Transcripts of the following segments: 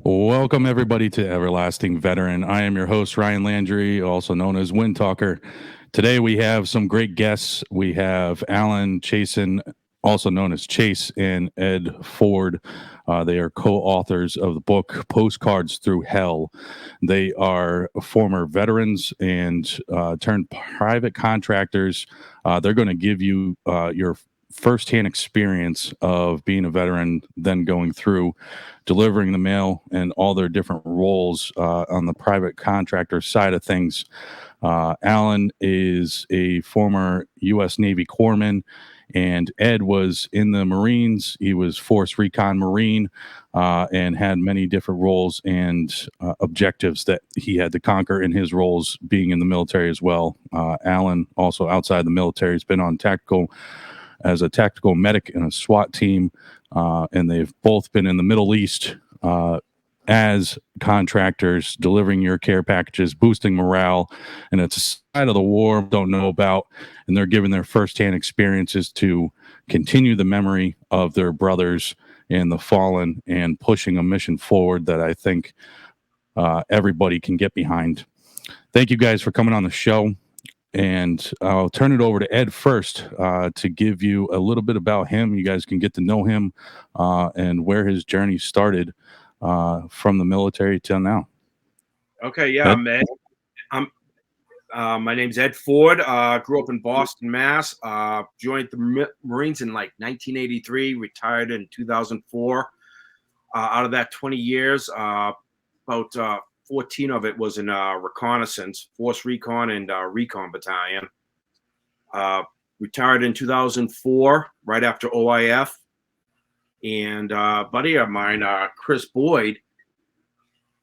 Welcome, everybody, to Everlasting Veteran. I am your host, Ryan Landry, also known as Wind Talker. Today, we have some great guests. We have Alan Chasen, also known as Chase, and Ed Ford. They are co authors of the book Postcards Through Hell. They are former veterans and turned private contractors. They're going to give you your firsthand experience of being a veteran, then going through delivering the mail and all their different roles on the private contractor side of things. Alan is a former U.S. Navy corpsman, and Ed was in the Marines. He was Force Recon Marine and had many different roles and objectives that he had to conquer in his roles being in the military as well. Alan, also outside the military, has been on as a tactical medic in a SWAT team, and they've both been in the Middle East as contractors, delivering your care packages, boosting morale, and it's a side of the war don't know about, and they're giving their firsthand experiences to continue the memory of their brothers and the fallen and pushing a mission forward that I think everybody can get behind. Thank you guys for coming on the show. And I'll turn it over to Ed first to give you a little bit about him. You guys can get to know him and where his journey started from the military till now. Okay, yeah, Ed? man. My name's Ed Ford. Grew up in Boston, Mass. Joined the Marines in like 1983. Retired in 2004. Out of that 20 years, about 14 of it was in reconnaissance, Force Recon and Recon Battalion. Retired in 2004, right after OIF. And a buddy of mine, Chris Boyd,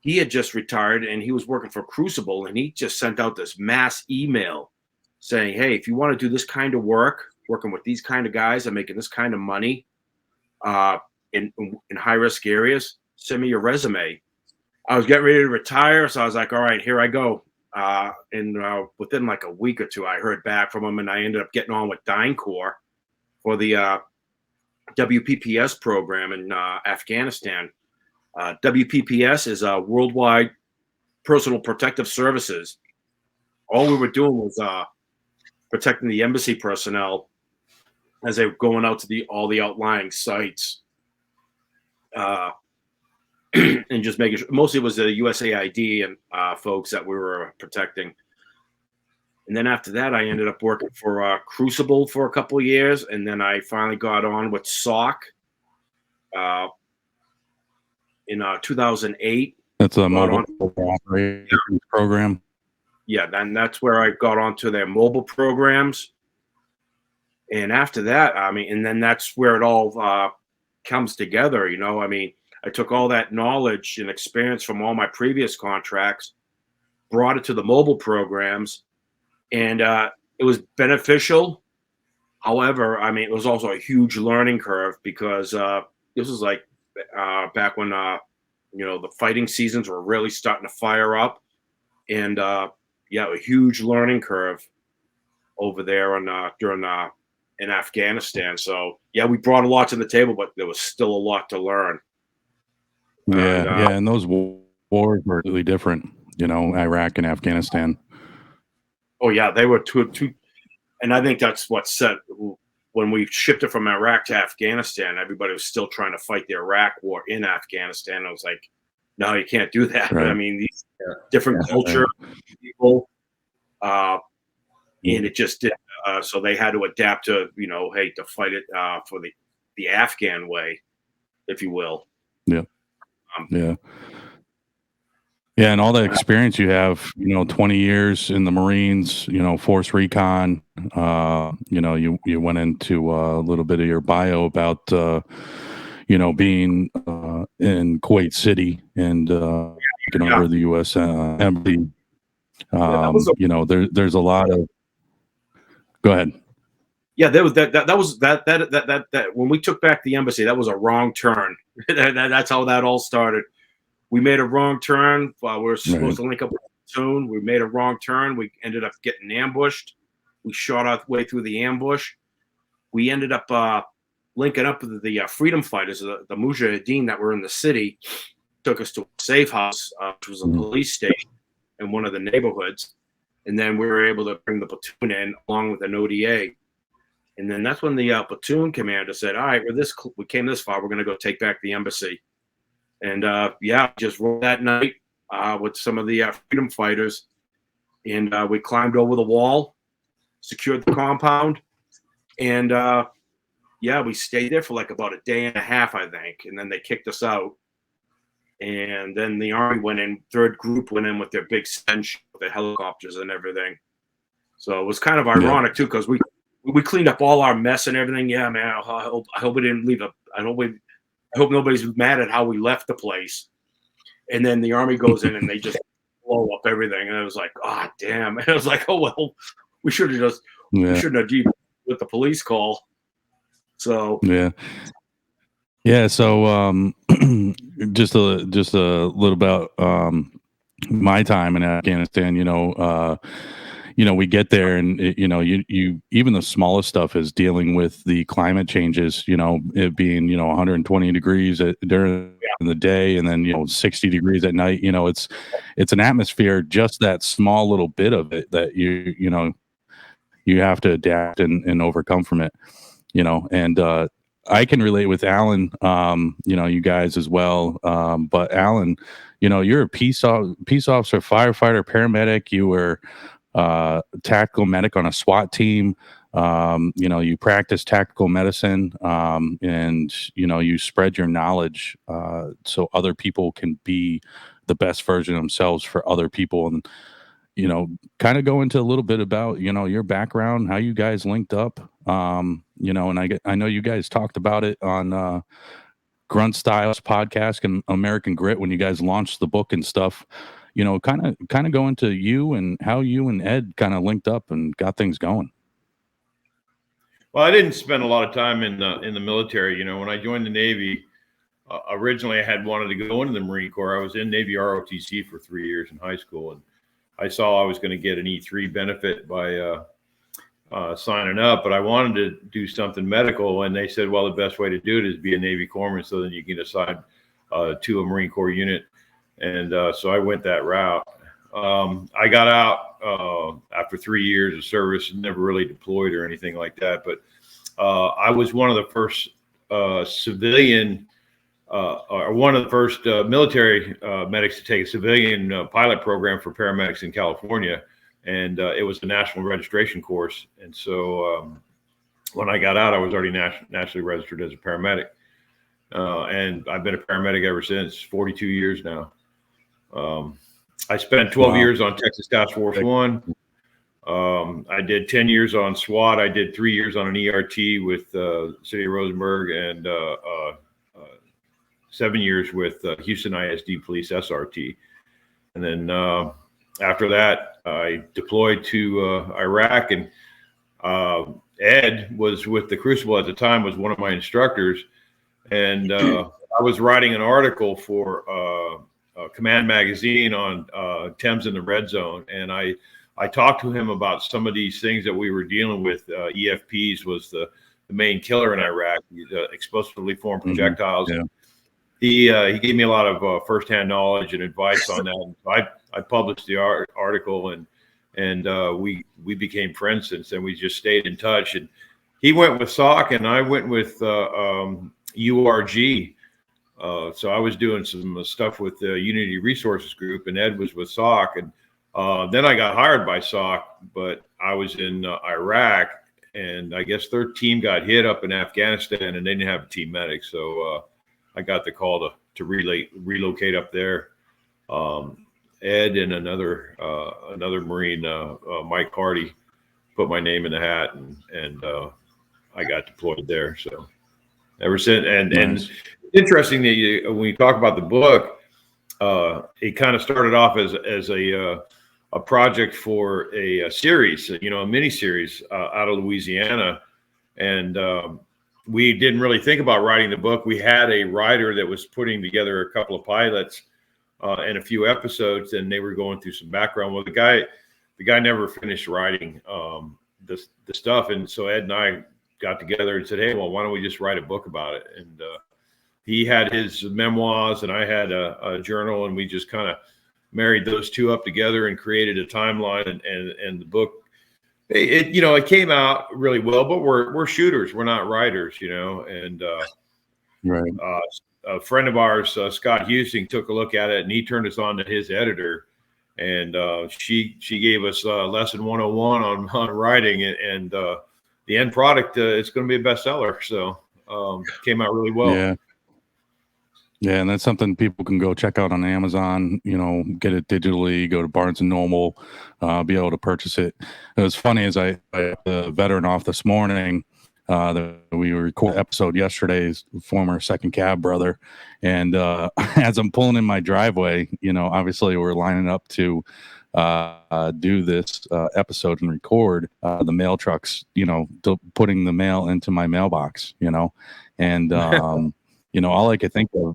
he had just retired and he was working for Crucible, and he just sent out this mass email saying, hey, if you want to do this kind of work, working with these kind of guys and making this kind of money in high-risk areas, send me your resume. I was getting ready to retire, so I was like, all right, here I go. And within like a week or two, I heard back from him, and I ended up getting on with DynCorp for the WPPS program in Afghanistan. WPPS is Worldwide Personal Protective Services. All we were doing was protecting the embassy personnel as they were going out to all the outlying sites. And just making sure, mostly it was the USAID and folks that we were protecting. And then after that, I ended up working for Crucible for a couple of years, and then I finally got on with SOC in 2008. That's a mobile operations program. Yeah, then that's where I got onto their mobile programs. And after that, I mean, and then that's where it all comes together, you know. I mean, I took all that knowledge and experience from all my previous contracts, brought it to the mobile programs, and it was beneficial. However, I mean, it was also a huge learning curve because this was like back when, the fighting seasons were really starting to fire up. And, a huge learning curve over there in Afghanistan. So, yeah, we brought a lot to the table, but there was still a lot to learn. And those wars were really different, Iraq and Afghanistan. Oh, yeah, they were two, and I think that's what set when we shifted from Iraq to Afghanistan, everybody was still trying to fight the Iraq war in Afghanistan. I was like, no, you can't do that. Right. I mean, these different culture people, and it just did. So they had to adapt to, to fight it for the Afghan way, if you will. Yeah. Yeah, and all the experience you have, 20 years in the Marines, Force Recon, you went into a little bit of your bio about, being in Kuwait City and taking over the U.S. Embassy. There's a lot of. Go ahead. Yeah, there was that when we took back the embassy, that was a wrong turn. That's how that all started. We made a wrong turn. We were supposed to link up with the platoon. We made a wrong turn. We ended up getting ambushed. We shot our way through the ambush. We ended up linking up with the freedom fighters, the Mujahideen that were in the city. took us to a safe house, which was a police station in one of the neighborhoods. And then we were able to bring the platoon in along with an ODA. And then that's when the platoon commander said, all right, we came this far. We're going to go take back the embassy. And just rode that night with some of the freedom fighters. And we climbed over the wall, secured the compound. And we stayed there for like about a day and a half, I think. And then they kicked us out. And then the Army went in, third group went in with their big stench, with the helicopters and everything. So it was kind of ironic too, because we cleaned up all our mess and everything. Yeah, man. I hope we didn't leave I hope nobody's mad at how we left the place. And then the Army goes in and they just blow up everything. And it was like, oh damn. And I was like, oh well, we should have we shouldn't have deep with the police call. So yeah. So just a little about my time in Afghanistan. We get there and you even the smallest stuff is dealing with the climate changes. It being 120 degrees during the day and then 60 degrees at night. It's an atmosphere. Just that small little bit of it that you have to adapt and overcome from it. And I can relate with Alan, you guys as well. But Alan, you're a peace officer, firefighter, paramedic. You were tactical medic on a SWAT team. You practice tactical medicine, and you spread your knowledge so other people can be the best version of themselves for other people. And kind of go into a little bit about your background, how you guys linked up. And I know you guys talked about it on Grunt Styles podcast and American Grit when you guys launched the book and stuff. Kind of go into you and how you and Ed kind of linked up and got things going. Well, I didn't spend a lot of time in the military. When I joined the Navy, originally I had wanted to go into the Marine Corps. I was in Navy ROTC for 3 years in high school, and I saw I was going to get an E3 benefit by signing up, but I wanted to do something medical. And they said, well, the best way to do it is be a Navy corpsman so then you can assign to a Marine Corps unit. And so I went that route. I got out after 3 years of service and never really deployed or anything like that. But I was one of the first civilian or one of the first military medics to take a civilian pilot program for paramedics in California. And it was a national registration course. And so when I got out, I was already nationally registered as a paramedic. And I've been a paramedic ever since, 42 years now. I spent 12 years on Texas Task Force 1. I did 10 years on SWAT. I did 3 years on an ERT with City of Rosenberg and 7 years with Houston ISD Police SRT. And then after that, I deployed to Iraq, and Ed was with the Crucible at the time, was one of my instructors. And I was writing an article for Command Magazine on Thames in the Red Zone. And I talked to him about some of these things that we were dealing with. EFPs was the main killer in Iraq, explosively formed projectiles. Yeah. He gave me a lot of firsthand knowledge and advice on that. And so I published the article, and we became friends since then. We just stayed in touch. And he went with SOC, and I went with URG. So I was doing some stuff with the Unity Resources Group, and Ed was with SOC. And then I got hired by SOC, but I was in Iraq, and I guess their team got hit up in Afghanistan, and they didn't have a team medic. So I got the call to relocate up there. Ed and another Marine, Mike Hardy, put my name in the hat, and I got deployed there. So ever since, and interesting that when you talk about the book, it kind of started off as a project for a series, a mini series out of Louisiana, and we didn't really think about writing the book. We had a writer that was putting together a couple of pilots and a few episodes, and they were going through some background. Well, the guy never finished writing the stuff, and so Ed and I got together and said, "Hey, well, why don't we just write a book about it?" And he had his memoirs and I had a journal, and we just kind of married those two up together and created a timeline. And the book, it came out really well. But we're shooters, we're not writers, And Right. A friend of ours, Scott Husting, took a look at it, and he turned us on to his editor. And she gave us lesson 101 on writing, and the end product, it's going to be a bestseller. So came out really well. Yeah, and that's something people can go check out on Amazon. Get it digitally. Go to Barnes and Noble, be able to purchase it. It was funny as I the veteran off this morning. We recorded episode yesterday's former second cab brother, and as I'm pulling in my driveway, obviously we're lining up to do this episode and record. The mail trucks, putting the mail into my mailbox, and all I could think of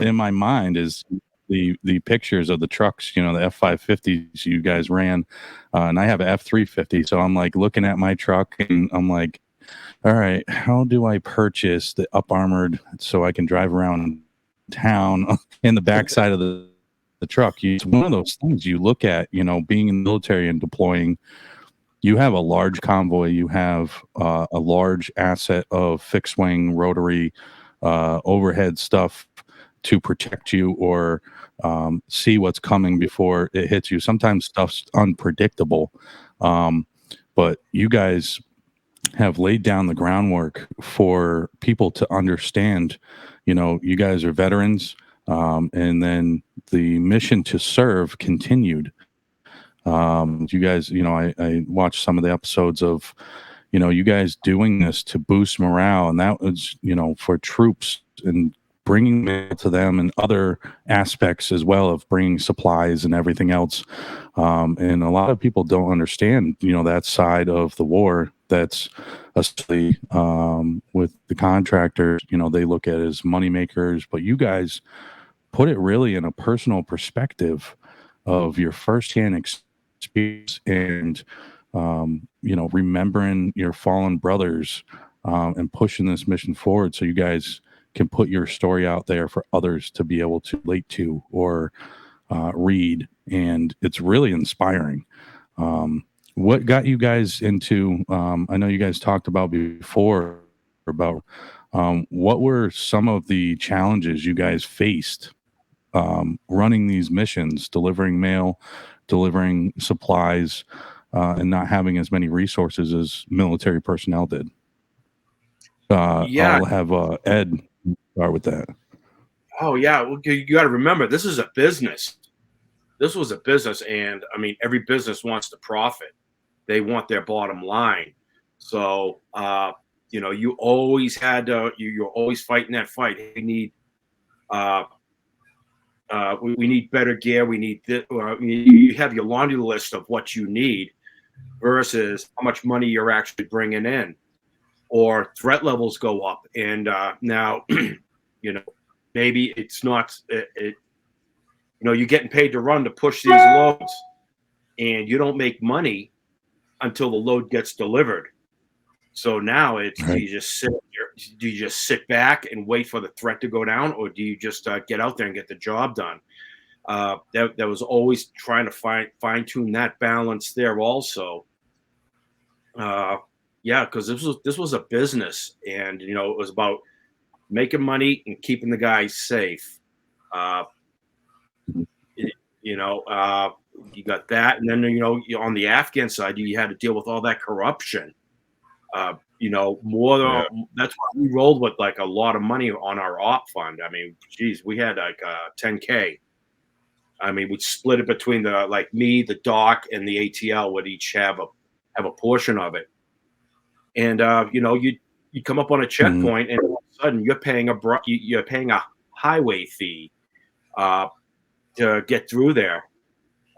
in my mind is the pictures of the trucks, the F550s you guys ran, and I have a F350, so I'm like looking at my truck and I'm like, all right, how do I purchase the up armored so I can drive around town in the backside of the truck? It's one of those things you look at, being in the military and deploying. You have a large convoy, you have a large asset of fixed wing, rotary, overhead stuff to protect you or see what's coming before it hits you. Sometimes stuff's unpredictable, but you guys have laid down the groundwork for people to understand. You guys are veterans, and then the mission to serve continued. You guys, I watched some of the episodes of, you guys doing this to boost morale, and that was, for troops and bringing mail to them and other aspects as well of bringing supplies and everything else. And a lot of people don't understand, that side of the war. That's especially with the contractors, they look at it as money makers, but you guys put it really in a personal perspective of your firsthand experience and, remembering your fallen brothers and pushing this mission forward so you guys can put your story out there for others to be able to relate to or read. And it's really inspiring. What got you guys into, I know you guys talked about before about what were some of the challenges you guys faced running these missions, delivering mail, delivering supplies, and not having as many resources as military personnel did? I'll have Ed start with that. Oh, yeah. Well, you got to remember, this is a business. This was a business, and I mean, every business wants to profit. They want their bottom line. So, you always had to. You're always fighting that fight. We need, we need better gear. We need this. You have your laundry list of what you need versus how much money you're actually bringing in, or threat levels go up, and now, maybe it's not. You're getting paid to run to push these loads, and you don't make money until the load gets delivered. So now it's Right. do you just sit back and wait for the threat to go down, or do you just get out there and get the job done? That was always trying to fine tune that balance there also. Because this was a business, and it was about making money and keeping the guys safe. You got that, and then on the Afghan side, you had to deal with all that corruption. That's why we rolled with like a lot of money on our op fund. I mean, geez, we had like $10K. I mean, we'd split it between me, the doc, and the ATL would each have a portion of it. And you come up on a checkpoint, and all of a sudden you're paying a highway fee to get through there.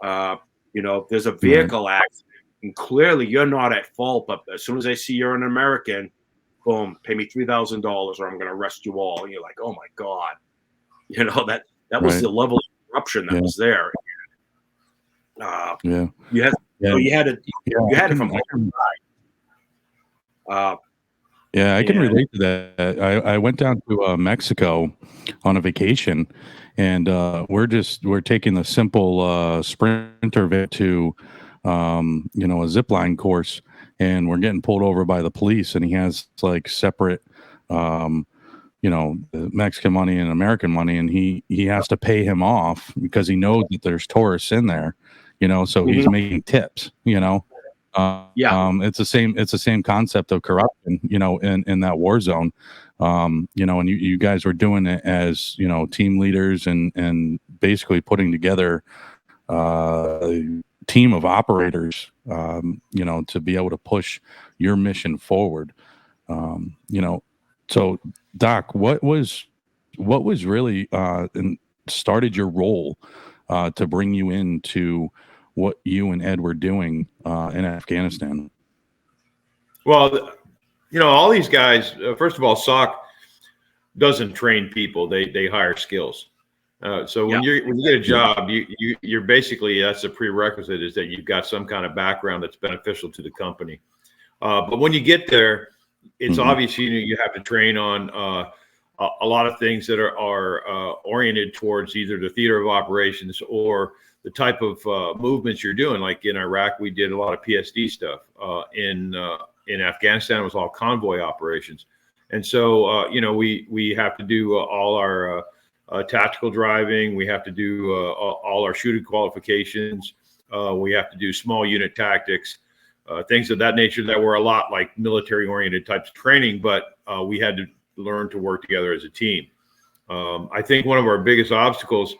There's a vehicle accident, and clearly you're not at fault, but as soon as I see you're an American, boom, pay me $3,000 or I'm going to arrest you all. And you're like, oh my God, that was the level of corruption that was there. You had it from all sides. Yeah, I can And relate to that. I went down to Mexico on a vacation, and we're taking the simple sprinter to a zip line course, and we're getting pulled over by the police, and he has like separate um, the Mexican money and American money, and he has to pay him off because he knows that there's tourists in there, so he's Mhm. making tips, Yeah. it's the same concept of corruption, in that war zone. And you guys were doing it as, team leaders and basically putting together a team of operators, to be able to push your mission forward. Um, you know, so Doc, what was really and started your role to bring you into what you and Ed were doing in Afghanistan? Well, all these guys. First of all, SOC doesn't train people; they hire skills. So Yeah. when you get a job, you're basically, that's a prerequisite, is that you've got some kind of background that's beneficial to the company. But when you get there, it's Mhm. obvious you have to train on a lot of things that are oriented towards either the theater of operations or the type of movements you're doing. Like in Iraq, we did a lot of PSD stuff. In Afghanistan, it was all convoy operations, and so we have to do all our tactical driving. We have to do all our shooting qualifications. We have to do small unit tactics. Things of that nature that were a lot like military-oriented types of training, but we had to learn to work together as a team. I think one of our biggest obstacles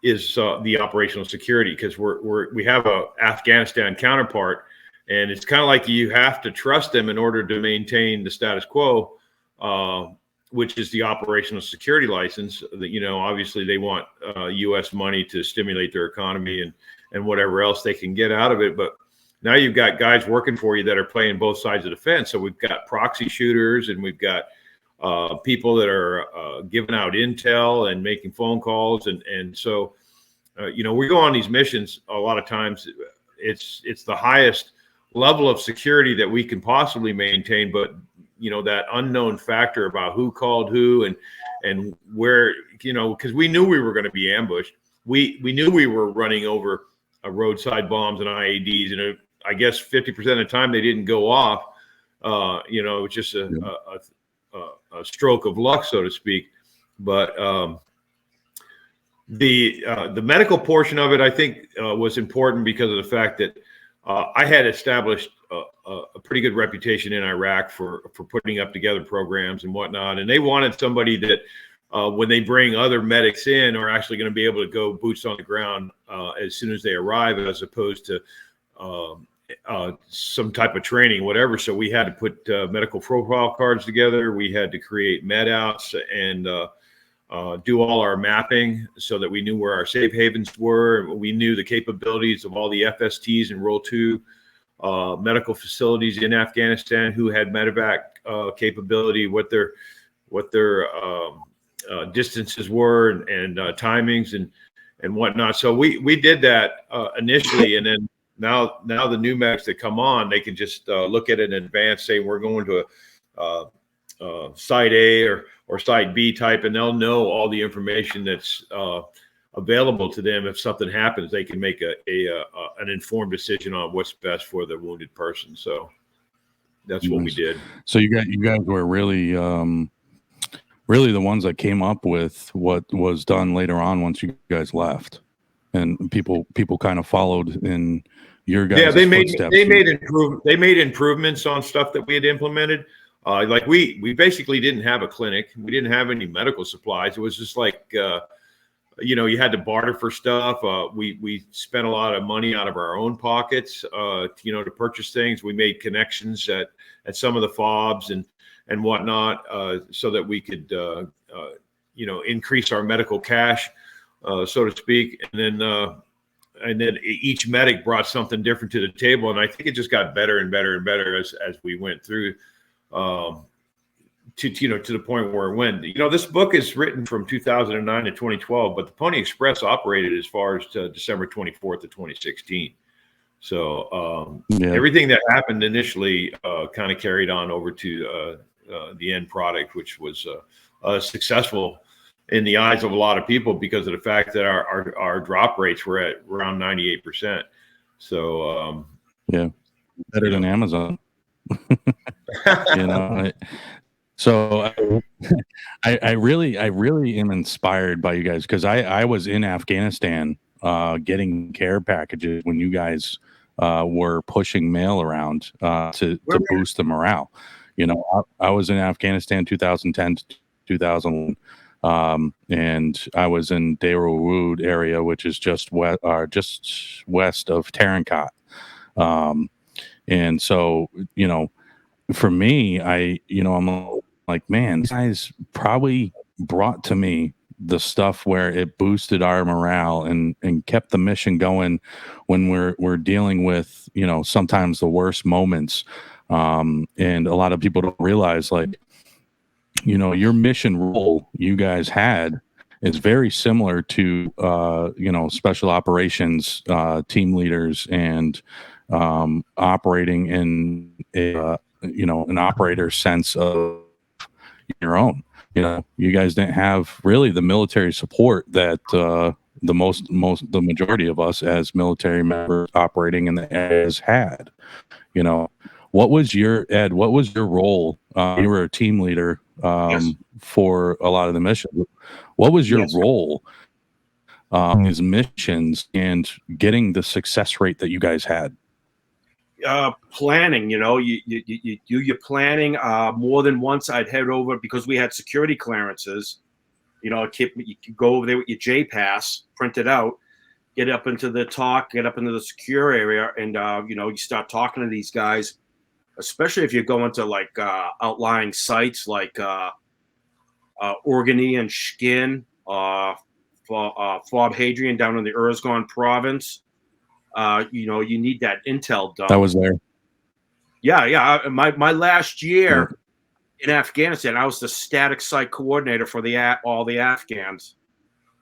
is the operational security, because we have a Afghanistan counterpart, and it's kind of like you have to trust them in order to maintain the status quo, which is the operational security license. That obviously they want U.S. money to stimulate their economy and whatever else they can get out of it, but now you've got guys working for you that are playing both sides of the fence. So we've got proxy shooters, and we've got people that are giving out intel and making phone calls. And so, we go on these missions a lot of times. It's the highest level of security that we can possibly maintain. But, that unknown factor about who called who and where, because we knew we were going to be ambushed. We knew we were running over roadside bombs and IEDs, and I guess 50% of the time they didn't go off. It was just a stroke of luck, so to speak. But the medical portion of it, I think, was important because of the fact that I had established a pretty good reputation in Iraq for putting up together programs and whatnot, and they wanted somebody that when they bring other medics in are actually going to be able to go boots on the ground as soon as they arrive, as opposed to some type of training, whatever. So we had to put medical profile cards together. We had to create med outs and do all our mapping so that we knew where our safe havens were. We knew the capabilities of all the FSTs and Role 2 medical facilities in Afghanistan, who had medevac capability, what their distances were and timings and whatnot. So we did that initially, and then now the new medics that come on, they can just look at it in advance, say we're going to a site A or site B type, and they'll know all the information that's available to them. If something happens, they can make an informed decision on what's best for the wounded person. So that's what we did. So you guys were really really the ones that came up with what was done later on once you guys left, and people kind of followed in your guys' footsteps. They made improvements on stuff that we had implemented. Like we basically didn't have a clinic. We didn't have any medical supplies. It was just like you had to barter for stuff. We spent a lot of money out of our own pockets, to purchase things. We made connections at some of the FOBs and whatnot, so that we could, increase our medical cash, so to speak. And then each medic brought something different to the table. And I think it just got better and better and better as we went through, to the point where it went. This book is written from 2009 to 2012, but the Pony Express operated as far as to December 24th of 2016. So Yeah. everything that happened initially kind of carried on over to the end product, which was successful in the eyes of a lot of people because of the fact that our drop rates were at around 98%. So yeah, better than Amazon. You know, so I really am inspired by you guys because I was in Afghanistan getting care packages when you guys were pushing mail around to boost the morale. You know, I was in Afghanistan 2010 to 2001, and I was in Dairul area, which is just west of Tarankot. And so, you know, for me, I'm like, man, these guys probably brought to me the stuff where it boosted our morale and kept the mission going when we're dealing with, you know, sometimes the worst moments. And a lot of people don't realize, like, you know, your mission role you guys had is very similar to you know, special operations team leaders and operating in a you know, an operator sense of your own. You know, you guys didn't have really the military support that the majority of us as military members operating in the areas had. You know, what was your role? You were a team leader Yes. for a lot of the missions. What was your Yes. role in these missions and getting the success rate that you guys had? Planning, you know, you do your planning. More than once I'd head over because we had security clearances. You know, you could go over there with your J pass, print it out, get up into the secure area, and you know, you start talking to these guys, especially if you're going to like outlying sites like Organy and Shkin, Fob Hadrian down in the Urzgan province. You know, you need that intel done. I was there. Yeah. My last year in Afghanistan, I was the static site coordinator for all the Afghans.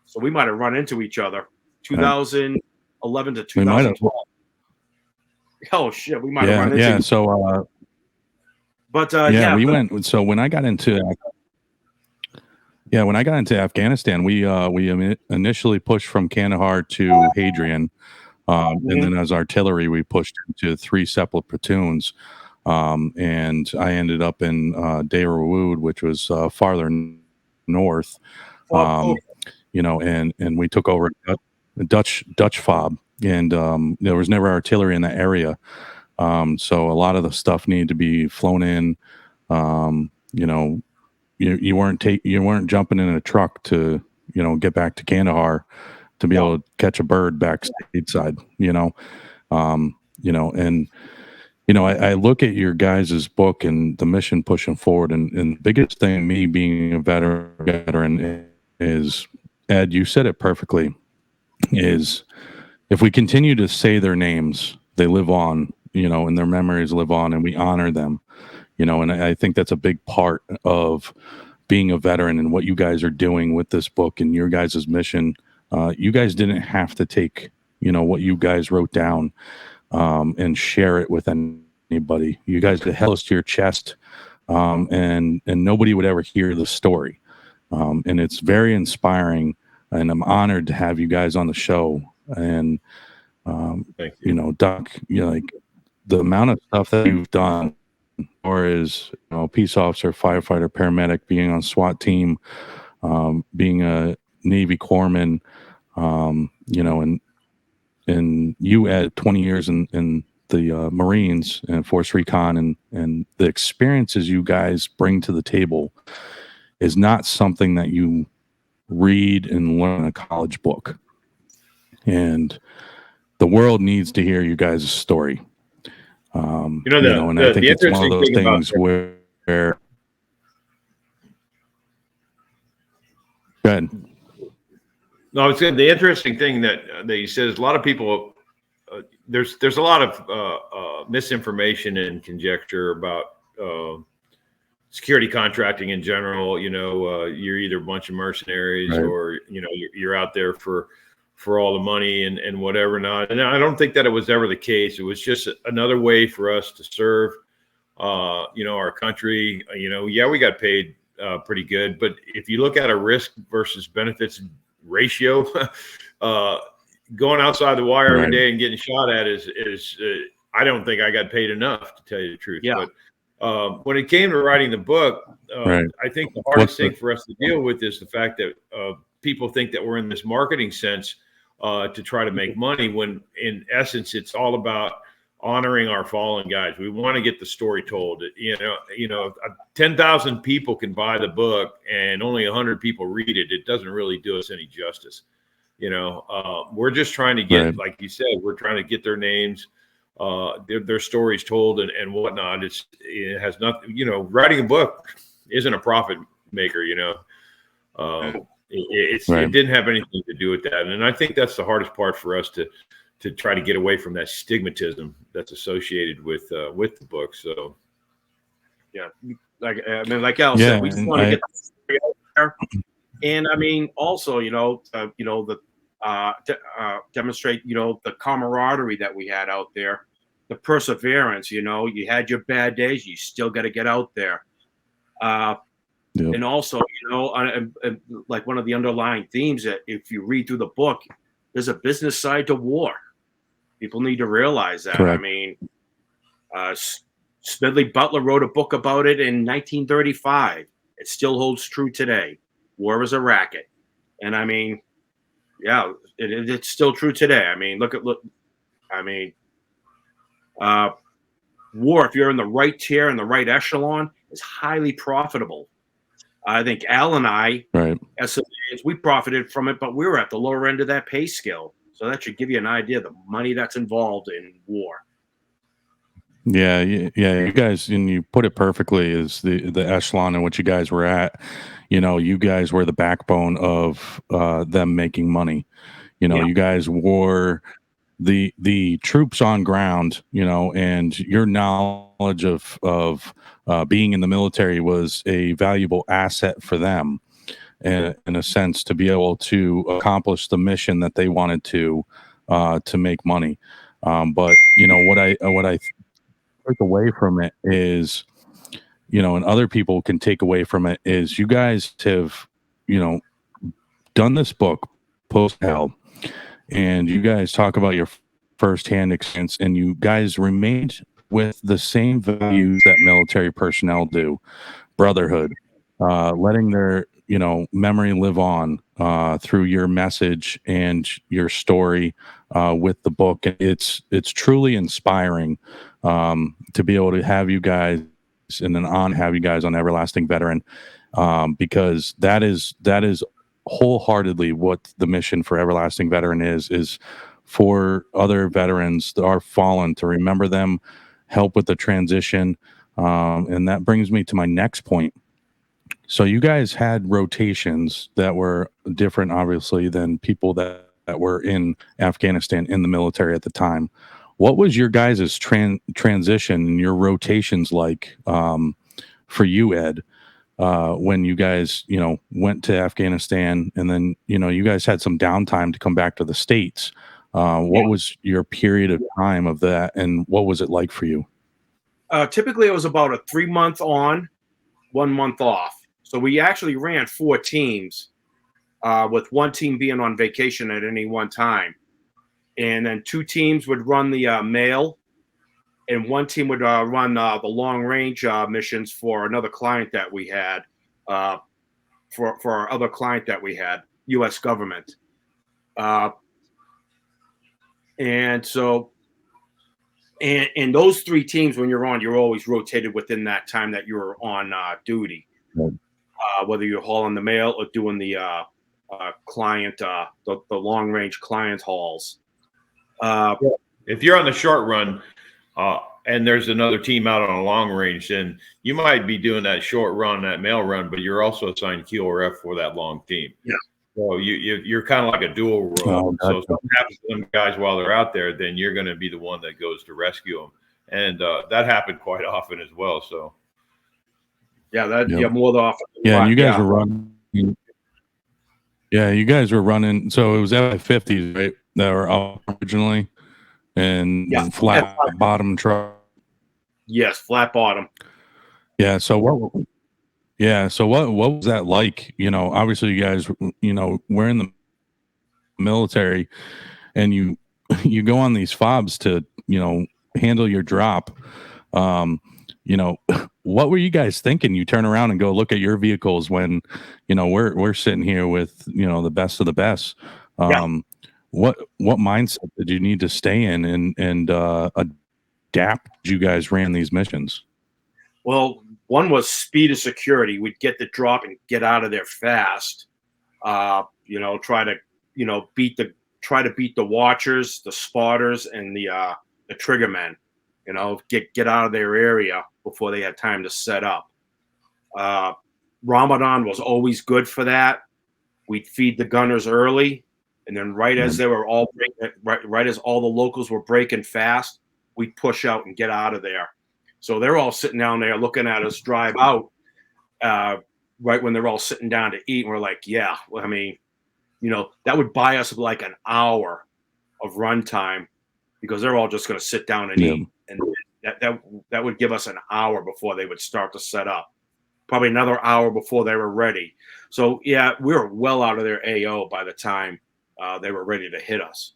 So we might have run into each other. 2011 to 2012. Oh shit, we might have run into. Yeah. So, but we went. So when I got into Afghanistan, we initially pushed from Kandahar to Hadrian. And then as artillery, we pushed into 3 separate platoons. And I ended up in Dairul, which was farther north. You know, and we took over Dutch fob, and there was never artillery in that area. So a lot of the stuff needed to be flown in. You know, you weren't jumping in a truck to, you know, get back to Kandahar to be able to catch a bird back stateside, you know. You know, and you know, I look at your guys' book and the mission pushing forward, and the biggest thing, me being a veteran is, Ed, you said it perfectly, is if we continue to say their names, they live on, you know, and their memories live on, and we honor them, you know. And I think that's a big part of being a veteran and what you guys are doing with this book and your guys' mission. You guys didn't have to take, you know, what you guys wrote down and share it with anybody. You guys could held to your chest, and nobody would ever hear the story. And it's very inspiring, and I'm honored to have you guys on the show. And Thank you. you know, Doc, you know, like the amount of stuff that you've done, or as, you know, peace officer, firefighter, paramedic, being on SWAT team, being a Navy corpsman, you know, and you had 20 years in the Marines and Force Recon, and the experiences you guys bring to the table is not something that you read and learn in a college book. And the world needs to hear you guys' story. And I think it's one of those things where. Go ahead. No, I was saying the interesting thing that he says, a lot of people, there's a lot of misinformation and conjecture about security contracting in general. You know, you're either a bunch of mercenaries, right, or, you know, you're out there for for all the money and whatever not. And I don't think that it was ever the case. It was just another way for us to serve, our country. Yeah, we got paid pretty good, but if you look at a risk versus benefits ratio, going outside the wire every day and getting shot at is I don't think I got paid enough, to tell you the truth. Yeah. But when it came to writing the book, I think the hardest thing for us to deal with is the fact that people think that we're in this marketing sense to try to make money, when in essence it's all about honoring our fallen guys. We want to get the story told. 10,000 people can buy the book and only 100 people read it. It doesn't really do us any justice. We're just trying to get, like you said, we're trying to get their names, their stories told and whatnot. It has nothing, writing a book isn't a profit maker, It didn't have anything to do with that. And I think that's the hardest part for us to try to get away from that stigmatism that's associated with the book. So, yeah, like Al said, we just want to get the story out there. And I mean, also, demonstrate, the camaraderie that we had out there, the perseverance. You had your bad days, you still got to get out there. And also, like one of the underlying themes that if you read through the book, there's a business side to war. People need to realize that. Correct. I mean, Smedley Butler wrote a book about it in 1935. It still holds true today. War is a racket. And I mean, yeah, it's still true today. I mean, war, if you're in the right tier and the right echelon, is highly profitable. I think Al and I, as civilians, we profited from it, but we were at the lower end of that pay scale. So that should give you an idea of the money that's involved in war. Yeah. You guys, and you put it perfectly, is the echelon in which you guys were at. You guys were the backbone of them making money. You guys were the troops on ground, and your knowledge of being in the military was a valuable asset for them, in a sense, to be able to accomplish the mission that they wanted to make money. But what I take away from it is, and other people can take away from it, is you guys have, done this book post hell, and you guys talk about your firsthand experience, and you guys remained with the same values that military personnel do: brotherhood, letting their memory live on through your message and your story with the book. It's truly inspiring to be able to have you guys, and have you guys on Everlasting Veteran, because that is wholeheartedly what the mission for Everlasting Veteran is for other veterans that are fallen, to remember them, help with the transition. And that brings me to my next point. So you guys had rotations that were different, obviously, than people that were in Afghanistan in the military at the time. What was your guys' transition and your rotations like for you, Ed, when you guys, went to Afghanistan, and then, you guys had some downtime to come back to the States? What was your period of time of that, and what was it like for you? Typically, it was about a 3-month on, 1 month off. So we actually ran 4 teams, with one team being on vacation at any one time. And then 2 teams would run the mail, and one team would run the long range missions for another client that we had, for our other client that we had, U.S. government. And so, and those 3 teams, when you're always rotated within that time that you're on duty. Whether you're hauling the mail or doing the client, the long range client hauls. If you're on the short run, and there's another team out on a long range, then you might be doing that short run, that mail run, but you're also assigned QRF for that long team. Yeah. So you're kind of like a dual role. So if something happens to them guys while they're out there, then you're going to be the one that goes to rescue them. And that happened quite often as well. So. Yeah, more than often. Yeah, and you guys were running. Yeah, you guys were running. So it was F-50s, right? That were up originally, and Yeah. flat bottom truck. Yes, flat bottom. Yeah. So what? Yeah. So what was that like? Obviously you guys, were in the military, and you you go on these fobs to handle your drop. Um, what were you guys thinking? You turn around and go look at your vehicles when we're sitting here with the best of the best. Yeah. What mindset did you need to stay in and adapt as you guys ran these missions? Well, one was speed of security. We'd get the drop and get out of there fast. Try to try to beat the watchers, the spotters, and the trigger men. Get out of their area before they had time to set up. Ramadan was always good for that. We'd feed the gunners early, and then right as they were all right as all the locals were breaking fast, we'd push out and get out of there. So they're all sitting down there looking at us drive out, right when they're all sitting down to eat. And we're like, yeah, well, I mean, that would buy us like an hour of runtime because they're all just going to sit down and eat. And that would give us an hour before they would start to set up. Probably another hour before they were ready. So, yeah, we were well out of their AO by the time they were ready to hit us.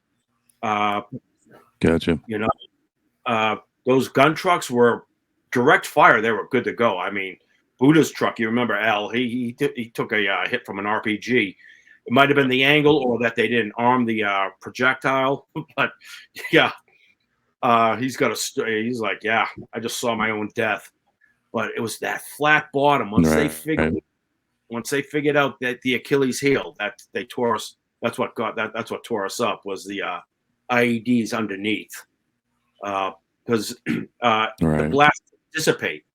Gotcha. Those gun trucks were direct fire. They were good to go. I mean, Buddha's truck, you remember Al, he took a hit from an RPG. It might have been the angle or that they didn't arm the projectile. But, yeah, he's like, yeah, I just saw my own death. But it was that flat bottom. Once they figured out that the Achilles heel, that they tore us. That's what tore us up was the IEDs underneath, because the blast dissipate,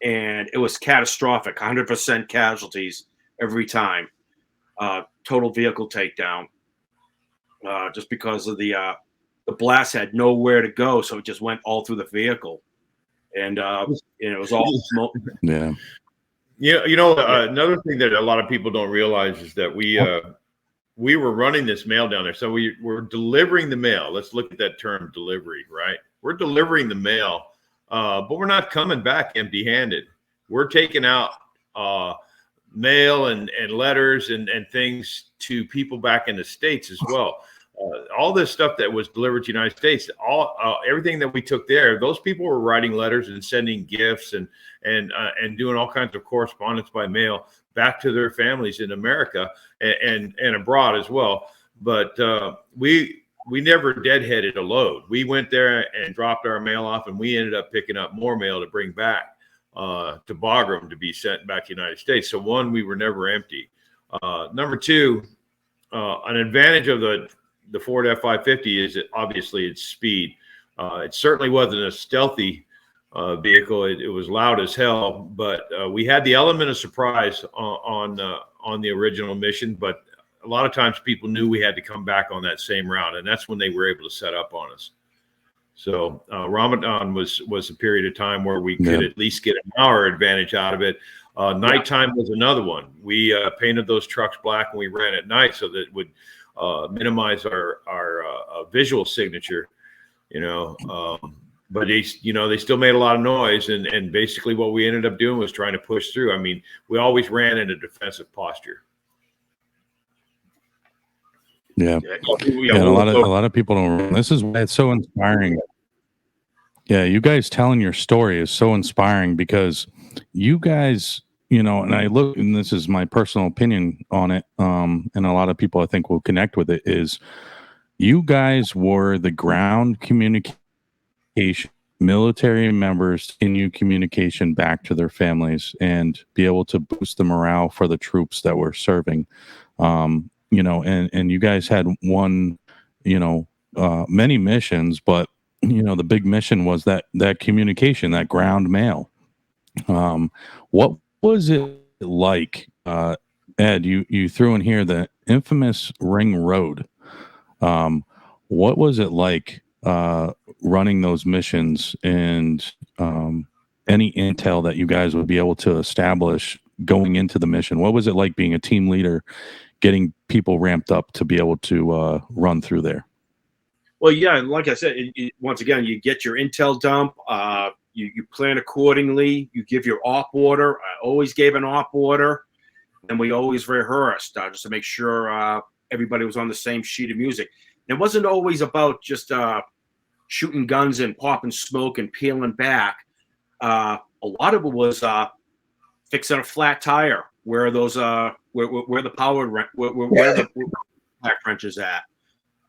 and it was catastrophic. 100% casualties every time. Total vehicle takedown, just because of the blast had nowhere to go, so it just went all through the vehicle. And it was all smoke. Yeah. Another thing that a lot of people don't realize is that we were running this mail down there. So we were delivering the mail. Let's look at that term, delivery, right? We're delivering the mail, but we're not coming back empty-handed. We're taking out mail and letters and things to people back in the States as well. All this stuff that was delivered to the United States, everything that we took there, those people were writing letters and sending gifts and doing all kinds of correspondence by mail back to their families in America and abroad as well. But we never deadheaded a load. We went there and dropped our mail off, and we ended up picking up more mail to bring back to Bagram to be sent back to the United States. So one, we were never empty. Number two, an advantage of the Ford F-550 is that obviously its speed. It certainly wasn't a stealthy vehicle. It was loud as hell, but we had the element of surprise on the original mission. But a lot of times people knew we had to come back on that same route, and that's when they were able to set up on us. So Ramadan was a period of time where we could at least get an hour advantage out of it. Nighttime was another one. We painted those trucks black and we ran at night so that it would minimize our visual signature, but they still made a lot of noise, and basically what we ended up doing was trying to push through. I mean, we always ran in a defensive posture. Yeah. And a lot of people don't. This is why it's so inspiring. Yeah, you guys telling your story is so inspiring because you guys, and I look, and this is my personal opinion on it, and a lot of people I think will connect with it, is you guys were the ground communication, military members continue communication back to their families and be able to boost the morale for the troops that were serving. And you guys had one, many missions, but the big mission was that communication, that ground mail. What was it like, Ed? You threw in here the infamous Ring Road. What was it like running those missions, and any intel that you guys would be able to establish going into the mission? What was it like being a team leader getting people ramped up to be able to run through there? Well, yeah, like I said, once again, you get your intel dump. You plan accordingly. You give your op order. I always gave an op order, and we always rehearsed just to make sure everybody was on the same sheet of music. And it wasn't always about just shooting guns and popping smoke and peeling back. A lot of it was fixing a flat tire where those where the power where the back wrench is at.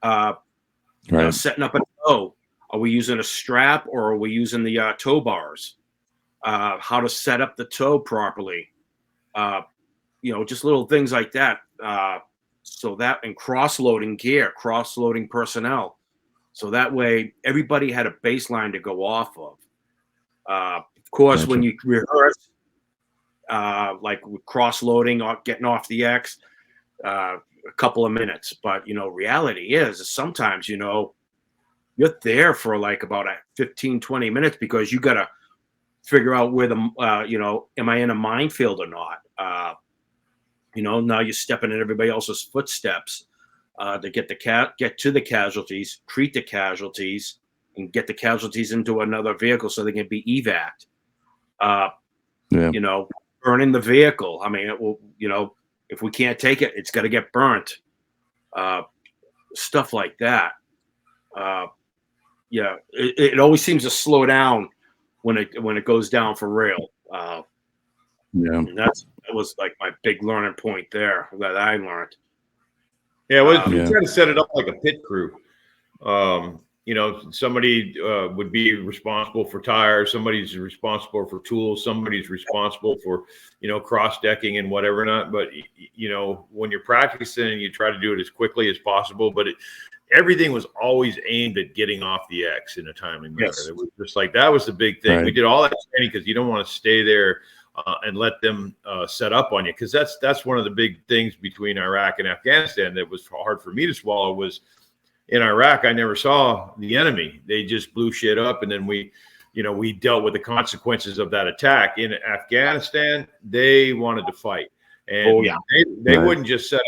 You know, setting up a toe. Are we using a strap or are we using the toe bars? How to set up the toe properly. You know, just little things like that. So that, and cross-loading gear, cross-loading personnel. So that way everybody had a baseline to go off of. Of course, Gotcha. when you rehearse, like with cross-loading or getting off the X, a couple of minutes. But, you know, reality is sometimes, you know, you're there for like about 15, 20 minutes because you got to figure out where the, you know, am I in a minefield or not? You know, now you're stepping in everybody else's footsteps to get get to the casualties, treat the casualties, and get the casualties into another vehicle so they can be evac'd. You know, burning the vehicle. I mean, it will, you know, if we can't take it, it's got to get burnt. Stuff like that. Yeah, it always seems to slow down when it goes down for real. And that was like my big learning point there that I learned. Yeah, well, we try to set it up like a pit crew. You know, somebody would be responsible for tires, somebody's responsible for tools, somebody's responsible for, you know, cross-decking and whatever not. But, you know, when you're practicing, you try to do it as quickly as possible. But everything was always aimed at getting off the X in a timely manner. It was just like, that was the big thing. We did all that training because you don't want to stay there and let them set up on you. Because that's one of the big things between Iraq and Afghanistan that was hard for me to swallow was, in Iraq, I never saw the enemy. They just blew shit up, and then we dealt with the consequences of that attack. In Afghanistan, they wanted to fight, and they wouldn't just set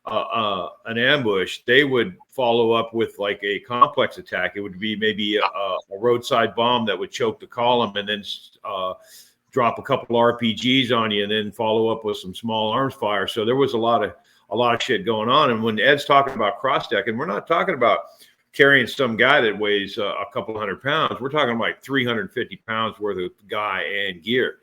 up an ambush. They would follow up with like a complex attack. It would be maybe a roadside bomb that would choke the column, and then drop a couple RPGs on you, and then follow up with some small arms fire. So there was a lot of shit going on. And when Ed's talking about cross-decking, we're not talking about carrying some guy that weighs a couple 100 pounds. We're talking like 350 pounds worth of guy and gear.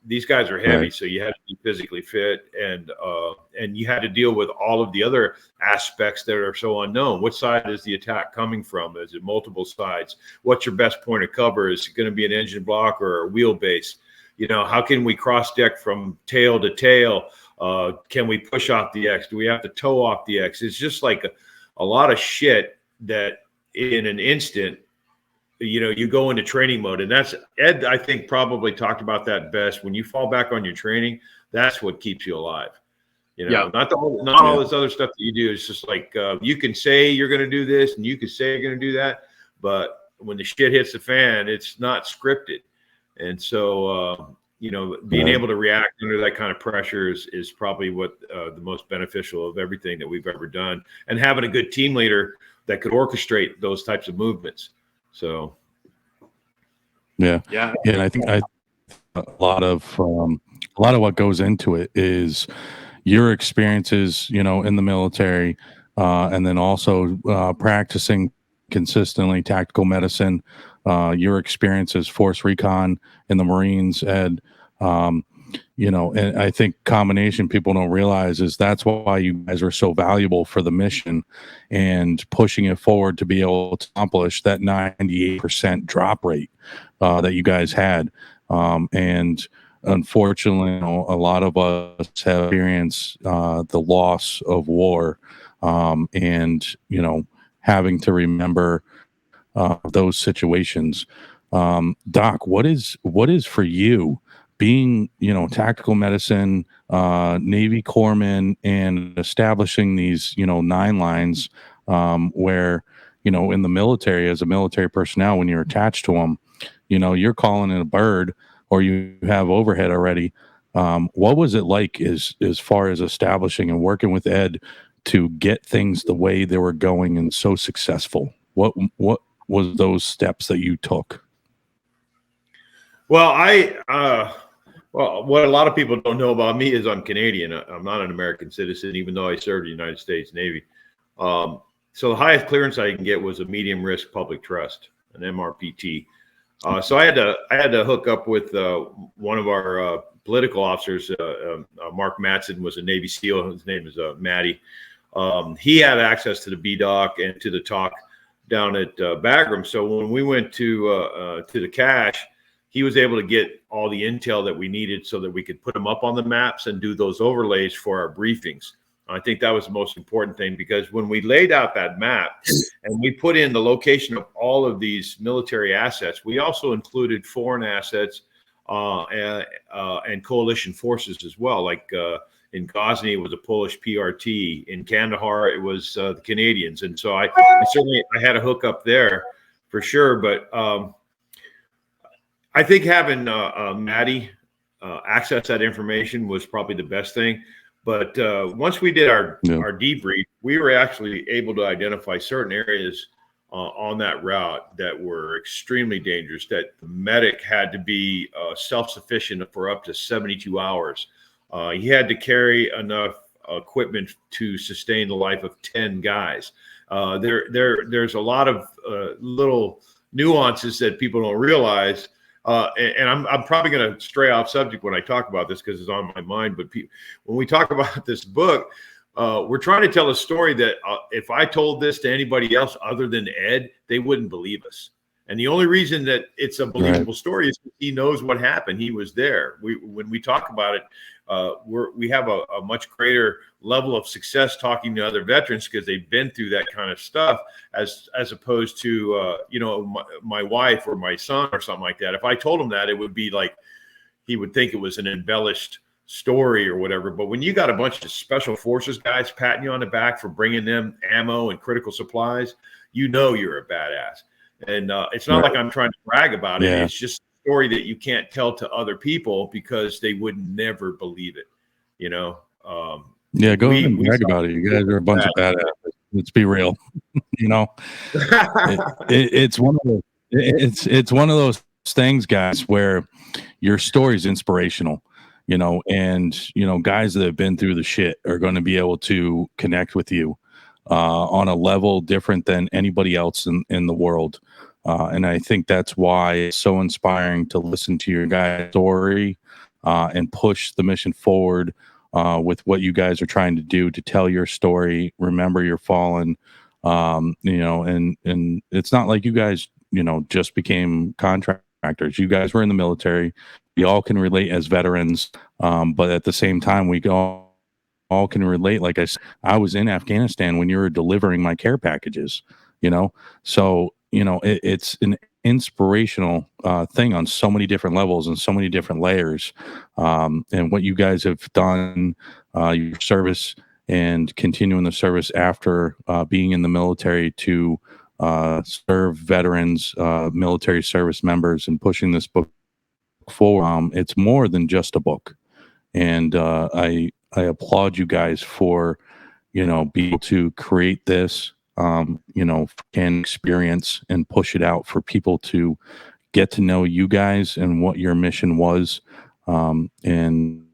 These guys are heavy, so you had to be physically fit, and you had to deal with all of the other aspects that are so unknown. What side is the attack coming from? Is it multiple sides? What's your best point of cover? Is it going to be an engine block or a wheelbase? You know, how can we cross-deck from tail to tail? Can we push off the X? Do we have to tow off the X? It's just like a lot of shit that in an instant, you know, you go into training mode. And that's, Ed, I think, probably talked about that best. When you fall back on your training, that's what keeps you alive. You know, not all this other stuff that you do. It's just like you can say you're going to do this and you can say you're going to do that. But when the shit hits the fan, it's not scripted. And so, you know, being able to react under that kind of pressure is probably what the most beneficial of everything that we've ever done. And having a good team leader that could orchestrate those types of movements. So, and I think a lot of what goes into it is your experiences, you know, in the military, and then also practicing consistently tactical medicine. Your experiences, force recon in the Marines, Ed, you know, and I think combination people don't realize is that's why you guys are so valuable for the mission and pushing it forward to be able to accomplish that 98% drop rate that you guys had. And unfortunately, you know, a lot of us have experienced the loss of war, and, you know, having to remember those situations. Doc, what is for you being, you know, tactical medicine, Navy corpsman, and establishing these, you know, 9 lines, where, you know, in the military, as a military personnel, when you're attached to them, you know, you're calling it a bird or you have overhead already. What was it like as far as establishing and working with Ed to get things the way they were going and so successful? What was those steps that you took? Well, well, what a lot of people don't know about me is I'm Canadian. I'm not an American citizen, even though I served the United States Navy. So the highest clearance I can get was a medium risk public trust, an MRPT. So I had to hook up with one of our political officers. Mark Matson was a Navy SEAL. His name is Matty. He had access to the BDOC and to the talk down at Bagram. So when we went to the cache, he was able to get all the intel that we needed so that we could put them up on the maps and do those overlays for our briefings. I think that was the most important thing, because when we laid out that map and we put in the location of all of these military assets, we also included foreign assets and coalition forces as well. Like in Ghazni, it was a Polish PRT. In Kandahar, it was the Canadians. And so I had a hook up there for sure. But I think having Maddie access that information was probably the best thing. But once we did our debrief, we were actually able to identify certain areas on that route that were extremely dangerous, that the medic had to be self-sufficient for up to 72 hours. He had to carry enough equipment to sustain the life of 10 guys. There's a lot of little nuances that people don't realize. And I'm probably going to stray off subject when I talk about this because it's on my mind. But when we talk about this book, we're trying to tell a story that if I told this to anybody else other than Ed, they wouldn't believe us. And the only reason that it's a believable story is he knows what happened. He was there. When we talk about it, we have a much greater level of success talking to other veterans because they've been through that kind of stuff, as opposed to my wife or my son or something like that. If I told him that, it would be like he would think it was an embellished story or whatever. But when you got a bunch of special forces guys patting you on the back for bringing them ammo and critical supplies, you know you're a badass. And it's not like I'm trying to brag about it. It's just a story that you can't tell to other people because they would never believe it, you know? Go ahead and brag about it. You guys are a bunch of badasses. Let's be real. It's one of it's one of those things, guys, where your story's inspirational, and guys that have been through the shit are going to be able to connect with you on a level different than anybody else in the world. And I think that's why it's so inspiring to listen to your guys' story and push the mission forward with what you guys are trying to do to tell your story. Remember your fallen, and it's not like you guys, just became contractors. You guys were in the military. We all can relate as veterans, but at the same time, we all can relate. Like I was in Afghanistan when you were delivering my care packages, so it's an inspirational thing on so many different levels and so many different layers. And what you guys have done, your service and continuing the service after being in the military to serve veterans, military service members, and pushing this book forward. It's more than just a book. And I applaud you guys for, being able to create this, can experience and push it out for people to get to know you guys and what your mission was. And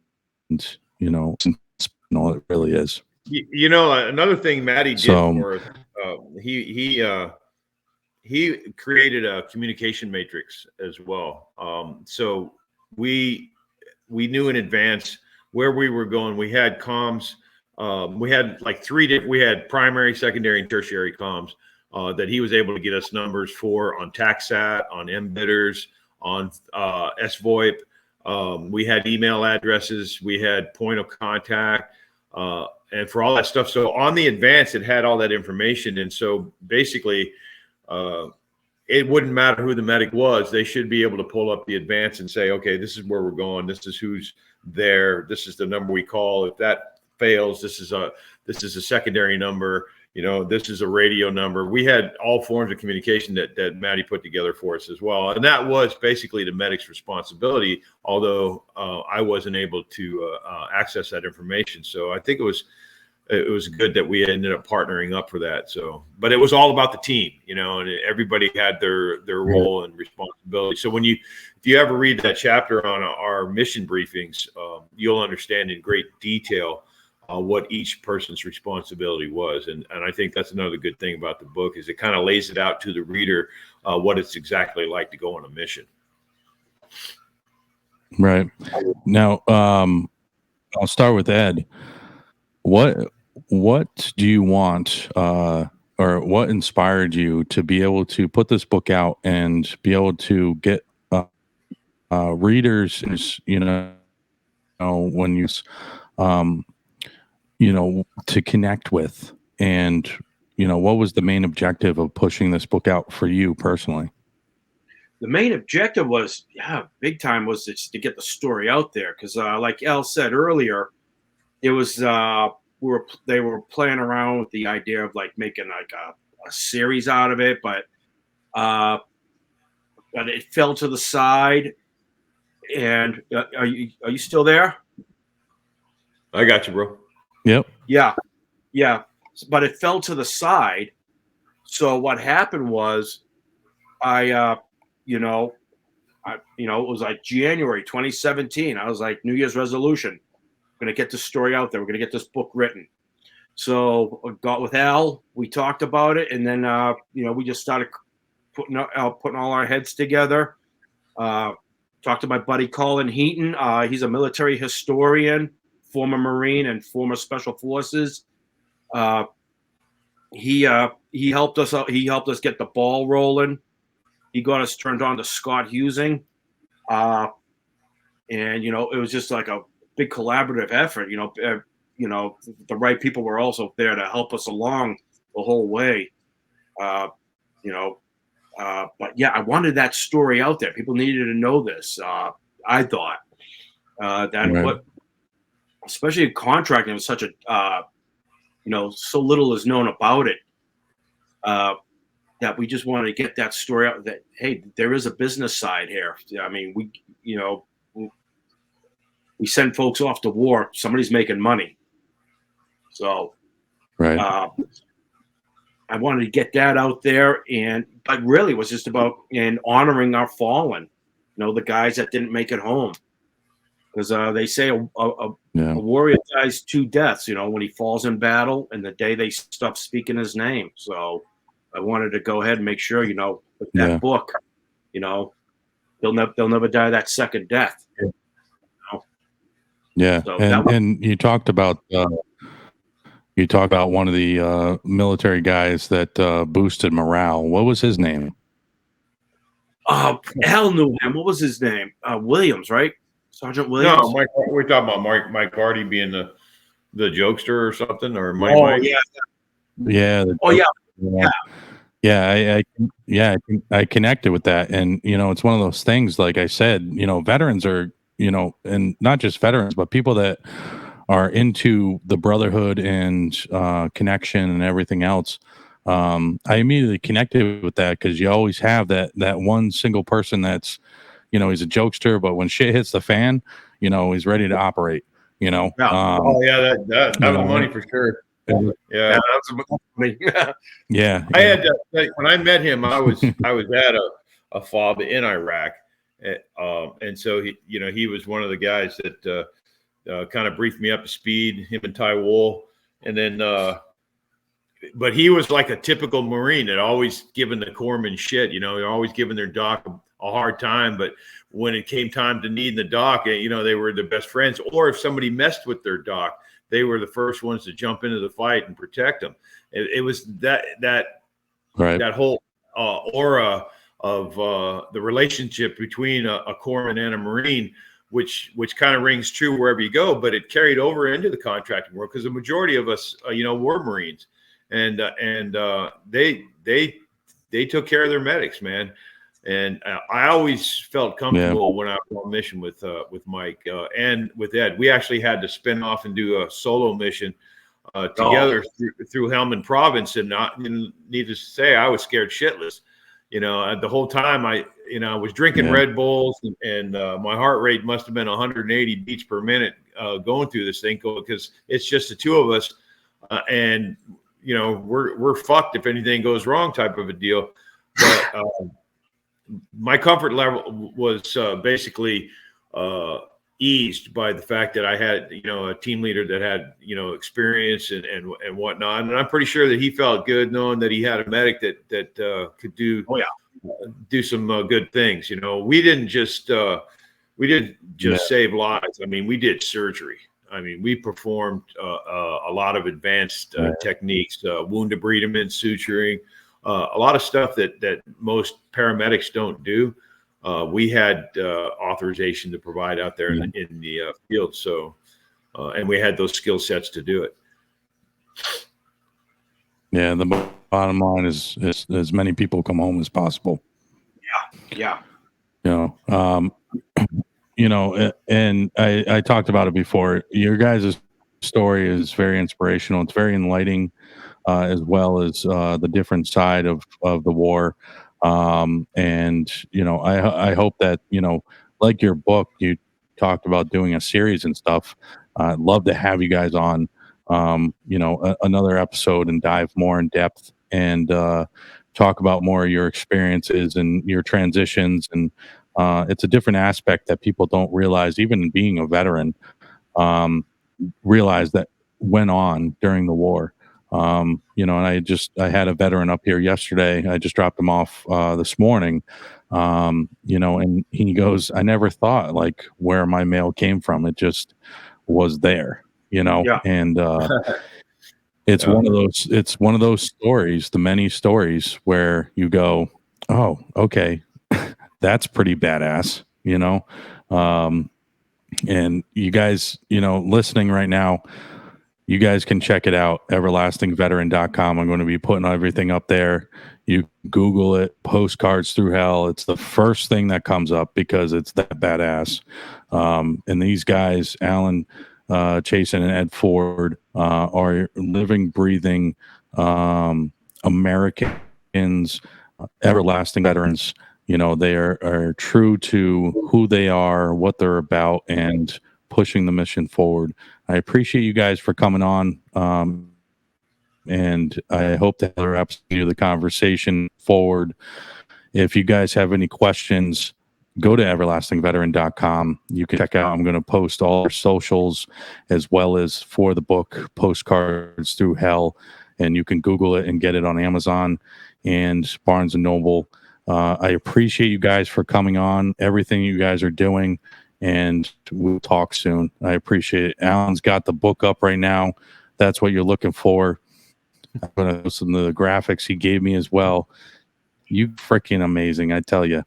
it really is. Another thing Matty did for us, he created a communication matrix as well. So we knew in advance where we were going. We had comms. We had like we had primary, secondary, and tertiary comms that he was able to get us numbers for on TACSAT, on MBitters, on SVoIP. We had email addresses. We had point of contact, and for all that stuff. So on the advance, it had all that information. And so basically, it wouldn't matter who the medic was. They should be able to pull up the advance and say, okay, this is where we're going. This is who's there. This is the number we call. If that fails, this is a secondary number. this is a radio number. We had all forms of communication that Maddie put together for us as well. And that was basically the medic's responsibility, although I wasn't able to access that information. So I think it was good that we ended up partnering up for that. So, but it was all about the team, and everybody had their role and responsibility. So if you ever read that chapter on our mission briefings, you'll understand in great detail what each person's responsibility was. And I think that's another good thing about the book is it kind of lays it out to the reader what it's exactly like to go on a mission. Right. Now, I'll start with Ed. What do you want, or what inspired you to be able to put this book out and be able to get readers, when to connect with, and what was the main objective of pushing this book out for you personally? The main objective was, big time, was just to get the story out there because, like Al said earlier, it was they were playing around with the idea of like making like a series out of it, but it fell to the side. And are you still there? I got you, bro. Yep. Yeah, but it fell to the side. So what happened was, it was like January 2017. I was like, New Year's resolution. We're going to get this story out there. We're going to get this book written. So I got with Al. We talked about it. And then, we just started putting all our heads together. Talked to my buddy Colin Heaton. He's a military historian, former Marine and former Special Forces. He helped us out. He helped us get the ball rolling. He got us turned on to Scott Husing. And, it was just like a big collaborative effort. The right people were also there to help us along the whole way. But yeah, I wanted that story out there. People needed to know this. I thought that right. what, especially in contracting, was such a, so little is known about it. That we just wanted to get that story out. That hey, there is a business side here. I mean, we send folks off to war. Somebody's making money. So, right. I wanted to get that out there, but really it was just about honoring our fallen, the guys that didn't make it home, because they say a warrior dies 2 deaths, when he falls in battle and the day they stop speaking his name. So I wanted to go ahead and make sure, with that book, they'll never die that second death. Yeah, So and you talked about one of the military guys that boosted morale. What was his name? Al knew him. What was his name? Williams, right? Sergeant Williams. No, we're talking about Mike Hardy being the jokester or something, or Mike. Oh Mike. yeah. I connected with that, and it's one of those things. Like I said, veterans are, and not just veterans, but people that are into the brotherhood and connection and everything else. I immediately connected with that because you always have that one single person that's, he's a jokester, but when shit hits the fan, he's ready to operate. Yeah. That was money for sure. Yeah, that's money. Yeah. I had when I met him, I was at a FOB in Iraq, and so he was one of the guys that kind of briefed me up to speed. Him and Ty Wool, and then but he was like a typical Marine that always given the corpsman shit. Always giving their doc a hard time, but when it came time to need the doc, they were the best friends. Or if somebody messed with their doc, they were the first ones to jump into the fight and protect them. It was that whole aura of the relationship between a corpsman and a Marine, which kind of rings true wherever you go, but it carried over into the contracting world because the majority of us, were Marines, and they took care of their medics, man. And I always felt comfortable when I was on mission with Mike and with Ed. We actually had to spin off and do a solo mission together through Helmand Province, and needless to say, I was scared shitless. The whole time I was drinking Red Bulls, and my heart rate must have been 180 beats per minute going through this thing, because it's just the two of us, and we're fucked if anything goes wrong, type of a deal. But my comfort level was basically eased by the fact that I had a team leader that had experience and whatnot, and I'm pretty sure that he felt good knowing that he had a medic that could do do some good things. We didn't just save lives. I mean, we did surgery. I mean, we performed a lot of advanced techniques, wound debridement, suturing, a lot of stuff that most paramedics don't do. We had authorization to provide out there in the field. So, and we had those skill sets to do it. Yeah. The bottom line is as many people come home as possible. Yeah. And I talked about it before. Your guys' story is very inspirational. It's very enlightening, as well as the different side of the war. And I hope that like your book, you talked about doing a series and stuff. I'd love to have you guys on another episode and dive more in depth and talk about more of your experiences and your transitions. And it's a different aspect that people don't realize, even being a veteran, realize that went on during the war. And I had a veteran up here yesterday. I just dropped him off this morning. And he goes, I never thought like where my mail came from. It just was there, and it's one of those stories, the many stories where you go, oh, okay, that's pretty badass, and you guys, listening right now, you guys can check it out, everlastingveteran.com. I'm going to be putting everything up there. You Google it, Postcards Through Hell. It's the first thing that comes up because it's that badass. And these guys, Alan Chasen and Ed Ford, are living, breathing Americans, everlasting veterans. They are true to who they are, what they're about, and pushing the mission forward. I appreciate you guys for coming on, and I hope to continue the conversation forward. If you guys have any questions, go to everlastingveteran.com. You can check out, I'm going to post all our socials as well as for the book, Postcards Through Hell, and you can Google it and get it on Amazon and Barnes & Noble. I appreciate you guys for coming on, everything you guys are doing, and we'll talk soon. I appreciate it. Alan's got the book up right now. That's what you're looking for. I'm going to post some of the graphics he gave me as well. You freaking amazing, I tell you.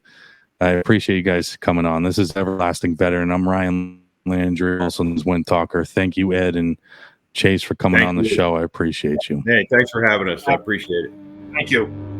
I appreciate you guys coming on. This is Everlasting Veteran. I'm Ryan Landry, Wilson's Wind Talker. Thank you, Ed and Chase, for coming on the show. I appreciate you. Hey, thanks for having us. I appreciate it. Thank you.